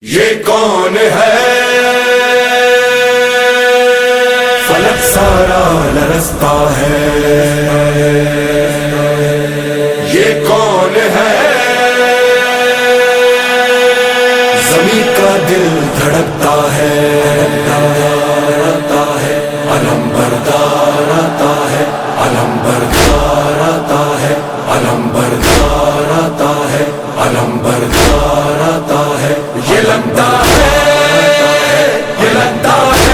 یہ کون ہے فلک سارا لرزتا ہے، یہ کون ہے زمین کا دل دھڑکتا ہے، علم بردار آتا ہے، علم بردار آتا ہے، علم بردار آتا ہے، علم بردار آتا ہے۔ یہ لگتا ہے، یہ لگتا ہے،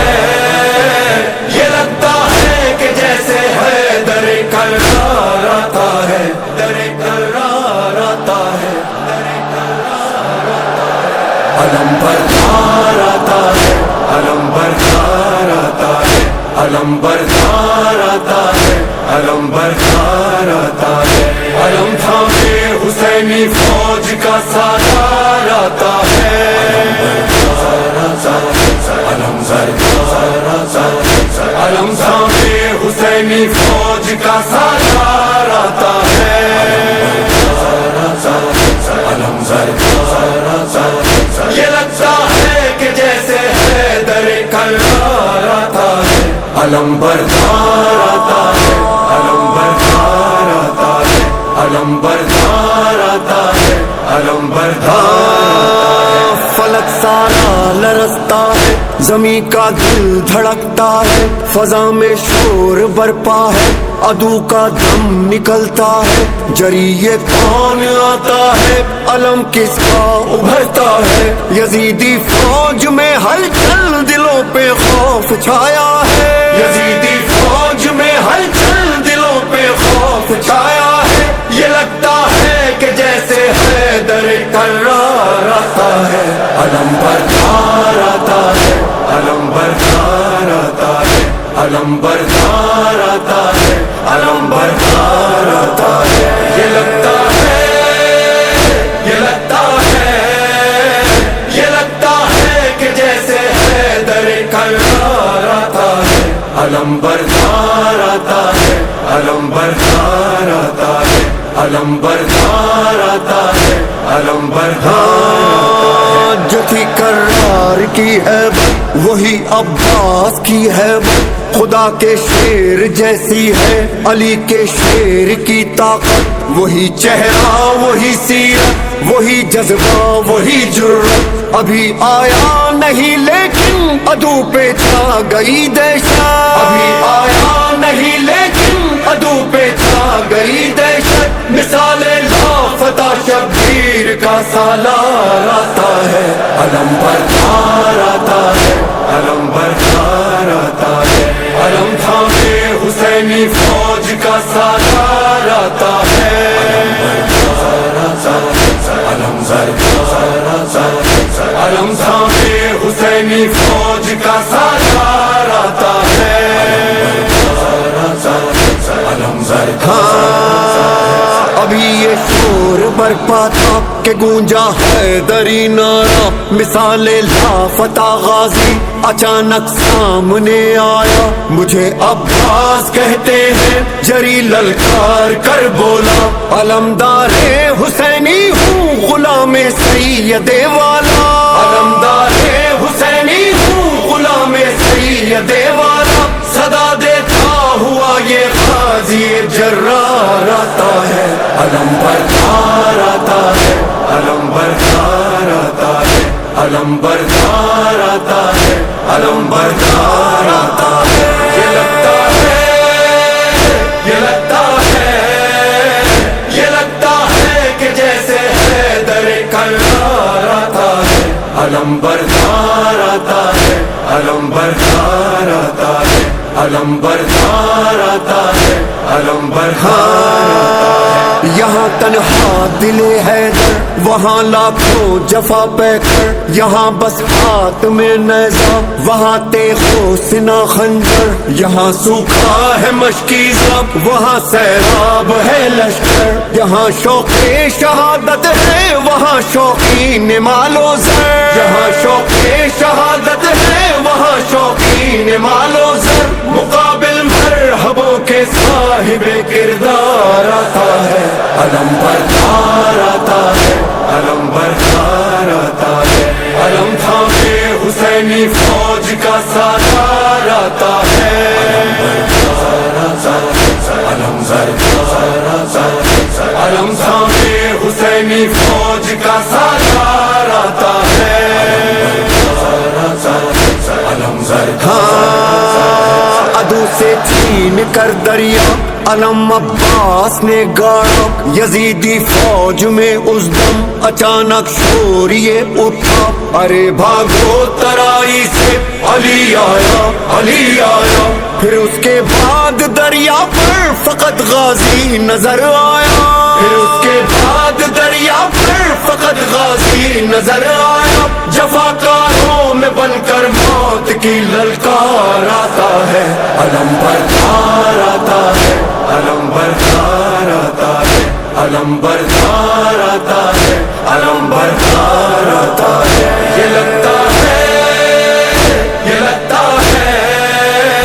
یہ لگتا ہے کہ جیسے ہے در کرار آتا ہے، در کرار آتا ہے، در کرار آتا ہے۔ علم بردار آتا ہے، علم بردار آتا ہے، علم بردار آتا ہے، علم بردار آتا ہے۔ علم تھامے حسینی فوج کا سالار آتا ہے، علم بردار آتا ہے، علم تھامے حسینی فوج کا سالار آتا ہے، علم بردار آتا ہے۔ یہ لگتا ہے کہ جیسے ہے در کرار آتا ہے، علم بردار آتا ہے، علم بردار آتا ہے، علم بردار آتا ہے، علم بردار۔ فلک سارا لرزتا ہے، زمین کا دل دھڑکتا ہے، فضا میں شور برپا ہے، عدو کا دم نکلتا ہے، جری یہ کون آتا ہے، علم کس کا ابھرتا ہے، یزیدی فوج میں ہلچل، دلوں پہ خوف چھایا ہے، یزیدی فوج میں ہلچل، دلوں پہ خوف چھایا ہے۔ یہ لگتا ہے کہ جیسے ہے در کرار آتا ہے، علم بردار آتا ہے، علم بردار آتا ہے، علم بردار آتا ہے، علم بردار آتا ہے۔ یہ لگتا ہے، یہ لگتا ہے، یہ لگتا ہے کہ جیسے ہے در کرار آتا ہے، علم بردار آتا ہے، علم بردار آتا ہے، علم بردار آتا ہے، علم بردار۔ جو تھی کرار کی ہے وہی عباس کی ہے، خدا کے شیر جیسی ہے علی کے شیر کی طاقت، وہی چہرہ وہی سیرت، وہی جذبہ وہی جرأت، ابھی آیا نہیں لیکن عدو پہ چھا گئی دہشت، ابھی آیا نہیں لیکن عدو پہ چھا گئی دہشت، مثال لافتہ شبیر کا سالار آتا ہے، علم بردار آتا ہے، علم بردار آتا ہے، علم تھامے حسینی فوج کا سالار آتا ہے، علم بردار آتا ہے، علم تھامے حسینی فوج کا سالار آتا ہے، علم بردار۔ ابھی یہ شور برپا تھا کہ گونجا حیدری نعرہ، مثال لافتہ غازی اچانک سامنے آیا، مجھے عباس کہتے ہیں، جری للکار کر بولا، علمدار حسینی ہوں غلام سید والا، علمدار حسینی ہوں غلام سید والا، صدا دیتا ہوا یہ غازی جرار آتا ہے، علم بردار آتا ہے، علم بردار آتا ہے، علم بردار آتا ہے، علم بردار آتا ہے۔ یہ لگتا ہے، یہ لگتا ہے، یہ لگتا ہے کہ جیسے ہے در کرار آتا ہے، علم بردار آتا ہے، علم بردار آتا ہے، علم بردار آتا ہے، علم بردار آتا ہے۔ یہاں تنہا دل حیدر، وہاں لاکھوں جفا پہ کر، یہاں بس ہاتھ میں نیزہ، وہاں تیغ و سنا خنجر، یہاں سوکھا ہے مشکی زب، وہاں سیراب ہے لشکر، یہاں شوق شہادت ہے، وہاں شوقین مال و زر، یہاں شوق شہادت ہے، وہاں شوقین مال و زر، مقابل مرحبوں کے صاحب کردار آتا ہے، علم بردار آتا ہے، علم بردار آتا ہے، علم حسینی فوج کا سالار آتا ہے، علم بردار آتا ہے، علم سامنے حسینی فوج کا سالار آتا ہے، علم عدو سے چھین کر دریا علم عباس نے گاڑا، یزیدی فوج میں اس دم اچانک شور یہ اٹھا، ارے بھاگو ترائی سے علی آیا، علی آیا، پھر اس کے بعد دریا پر فقط غازی نظر آیا، پھر اس کے بعد دریا پر فقط غازی نظر آیا، جفاکاروں میں بن کر موت کی للکار آتا ہے، علم بردار آتا ہے، علم بردار آتا ہے، علم بردار آتا ہے، علم بردار آتا ہے، یہ لگتا ہے، یہ لگتا ہے،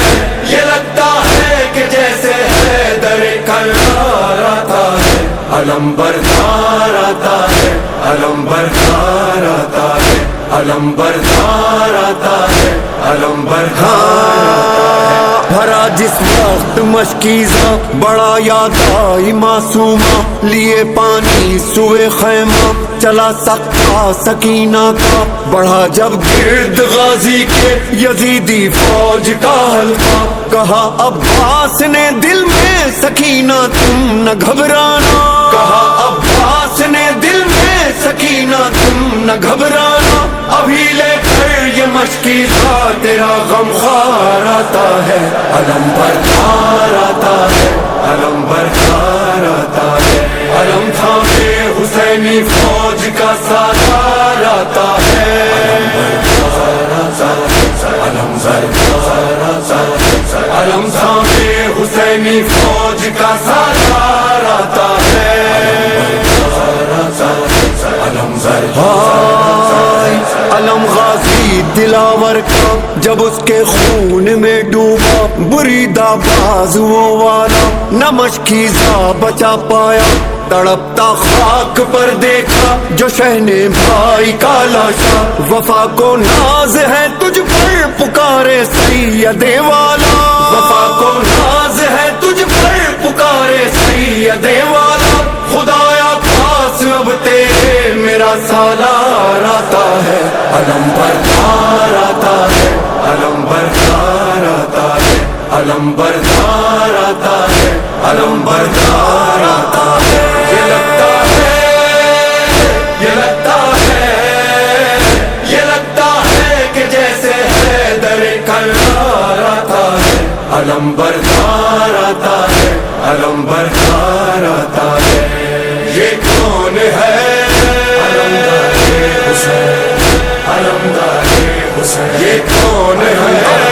یہ لگتا ہے کہ جیسے حیدر کرار آتا ہے، علم بردار آتا ہے، علم بردار آتا ہے، علم بردار آتا ہے، علم بردار آتا ہے، بھرا جس وقت مشکیزہ بڑا یاد آئی معصومہ، لیے پانی سوئے خیمہ چلا سکتا سکینہ کا، بڑھا جب گرد غازی کے یزیدی فوج کا حلقہ، کہا عباس نے دل میں سکینہ تم نہ گھبرانا، کہا عباس نے دل میں سکینہ تم نہ گھبرانا، ابھی لے کر یہ مشکیزہ تیرا غم خوار آتا ہے، علم بردار آتا ہے، علم بردار آتا ہے، علم تھامے حسینی فوج کا سالار آتا ہے، علم بردار آتا ہے، علم تھامے حسینی فوج کا سالار آتا ہے، علم علم غازی دلاور کا جب اس کے خون میں ڈوبا، بریدہ بازوؤں والا نہ مشکیزہ بچا پایا، تڑپتا خاک پر دیکھا جو شہنے بھائی کا لاشا، وفا کو ناز ہے تجھ پر پکارے سید والا، وفا کو ناز ہے تجھ پر پکارے سید والا، خدایا پاس اب تیرے میرا سالار آتا ہے، علم بردار آتا ہے، علم بردار آتا ہے، علم بردار آتا ہے، علم بردار آتا ہے، یہ لگتا ہے، یہ لگتا ہے، یہ لگتا ہے کہ جیسے حیدر کرار آتا ہے، علم بردار آتا ہے، علم بردار آتا ہے، یہ کون ہے علمدار حسین، علمدار حسین، یہ کون ہے